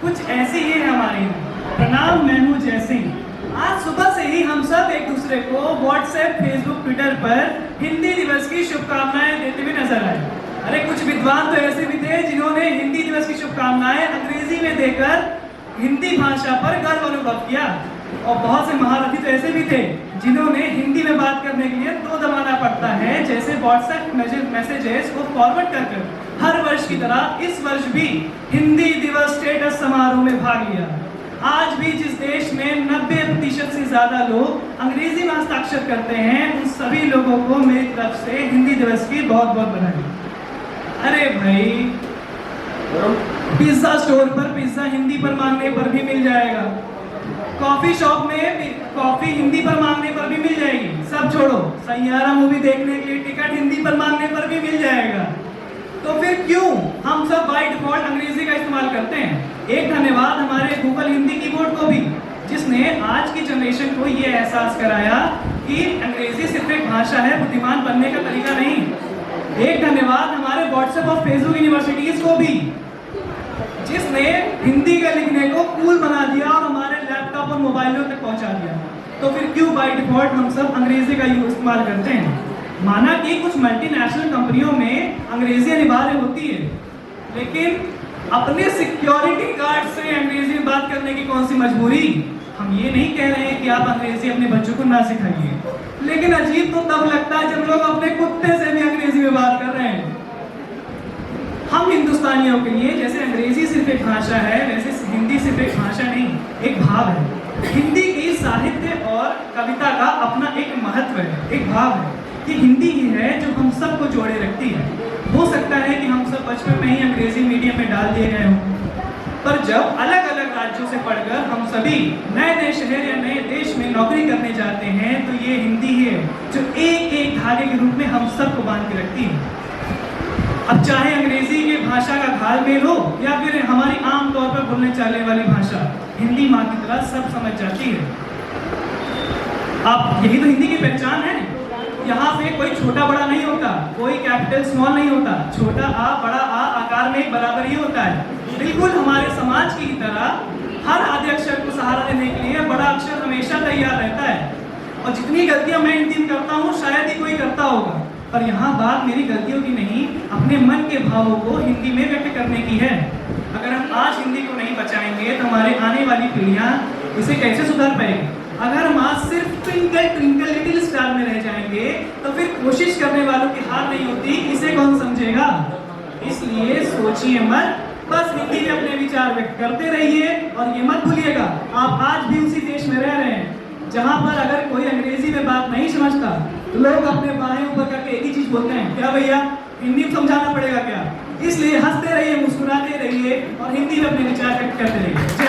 कुछ ऐसे ही है हमारे यहाँ। प्रणाम, मैं हूँ जय सिंह। आज सुबह से ही हम सब एक दूसरे को व्हाट्सएप, फेसबुक, ट्विटर पर हिंदी दिवस की शुभकामनाएं देते हुए नजर आए। अरे कुछ विद्वान तो ऐसे भी थे जिन्होंने हिंदी दिवस की शुभकामनाएं अंग्रेजी में देकर हिंदी भाषा पर गर्व अनुभव किया, और बहुत से महारथी तो ऐसे भी थे जिन्होंने हिंदी में बात करने के लिए तो दबाना पड़ता है, जैसे व्हाट्सएप मैसेजेस को फॉरवर्ड कर हर वर्ष की तरह इस वर्ष भी हिंदी दिवस स्टेटस समारोह में भाग लिया। आज भी जिस देश में 90% से ज्यादा लोग अंग्रेजी में हस्ताक्षर करते हैं, उन सभी लोगों को मेरी तरफ से हिंदी दिवस की बहुत बहुत बधाई। अरे भाई, पिज्जा स्टोर पर पिज्जा हिंदी पर मांगने पर भी मिल जाएगा, कॉफी शॉप में कॉफी हिंदी पर मांगने पर भी मिल जाएगी। सब छोड़ो, सैयारा मूवी देखने के लिए टिकट हिंदी पर मांगने पर भी मिल जाएगा। तो फिर क्यों हम सब बाय डिफॉल्ट अंग्रेजी का इस्तेमाल करते हैं? एक धन्यवाद हमारे गूगल हिंदी कीबोर्ड को भी, जिसने आज की जनरेशन को ये एहसास कराया कि अंग्रेजी सिर्फ एक भाषा है, बुद्धिमान बनने का तरीका नहीं। एक धन्यवाद हमारे व्हाट्सएप और फेसबुक यूनिवर्सिटीज को भी, जिसने हिंदी का लिखने को कूल बना दिया और हमारे लैपटॉप और मोबाइलों तक पहुंचा दिया। तो फिर क्यों बाय डिफॉल्ट हम सब अंग्रेजी का इस्तेमाल करते हैं? माना कि कुछ मल्टीनेशनल कंपनियों में अंग्रेजी अनिवार्य होती है, लेकिन अपने सिक्योरिटी गार्ड से अंग्रेजी में बात करने की कौन सी मजबूरी? हम ये नहीं कह रहे हैं कि आप अंग्रेजी अपने बच्चों को ना सिखाइए, लेकिन अजीब तो तब लगता है जब लोग अपने कुत्ते से भी अंग्रेजी में बात कर रहे हैं। हम हिंदुस्तानियों के लिए जैसे अंग्रेजी सिर्फ एक भाषा है, वैसे हिंदी सिर्फ एक भाषा नहीं, एक भाव है। हिंदी की साहित्य और कविता का अपना एक महत्व है, एक भाव है कि हिंदी ही है जो हम सबको जोड़े रखती है। हो सकता है कि हम सब बचपन में ही अंग्रेजी मीडियम में डाल दिए गए हों, पर जब अलग अलग राज्यों से पढ़कर हम सभी नए नए शहर या नए देश में नौकरी करने जाते हैं, तो ये हिंदी ही है जो एक एक धागे के रूप में हम सबको बांध के रखती है। अब चाहे अंग्रेजी की भाषा का घालमेल हो या फिर हमारी आम तौर पर बोलने चलने वाली भाषा, हिंदी माँ की तरह सब समझ जाती है। अब यही तो हिंदी की पहचान है। यहाँ पे कोई छोटा बड़ा नहीं होता, कोई कैपिटल स्मॉल नहीं होता, छोटा आ बड़ा आ आकार में एक बराबर ही होता है। बिल्कुल हमारे समाज की तरह हर आधे अक्षर को सहारा देने के लिए बड़ा अक्षर हमेशा तैयार रहता है। और जितनी गलतियां मैं हिंदी में करता हूँ शायद ही कोई करता होगा, पर यहाँ बात मेरी गलतियों की नहीं, अपने मन के भावों को हिंदी में व्यक्त करने की है। अगर हम आज हिंदी को नहीं बचाएंगे तो हमारे आने वाली पीढ़ियाँ इसे कैसे सुधार पाएंगी? अगर हम आज सिर्फ ट्विंकल ट्विंकल लिटिल स्टार में रह जाएंगे तो फिर कोशिश करने वालों की हार नहीं होती, इसे कौन समझेगा? इसलिए सोचिए मत, बस हिंदी में अपने विचार व्यक्त करते रहिए। और ये मत भूलिएगा, आप आज भी उसी देश में रह रहे हैं जहाँ पर अगर कोई अंग्रेजी में बात नहीं समझता तो लोग अपने बाहें ऊपर करके एक ही चीज बोलते हैं, क्या भैया हिंदी में समझाना पड़ेगा क्या? इसलिए हंसते रहिए, मुस्कुराते रहिए और हिंदी में अपने विचार व्यक्त करते रहिए।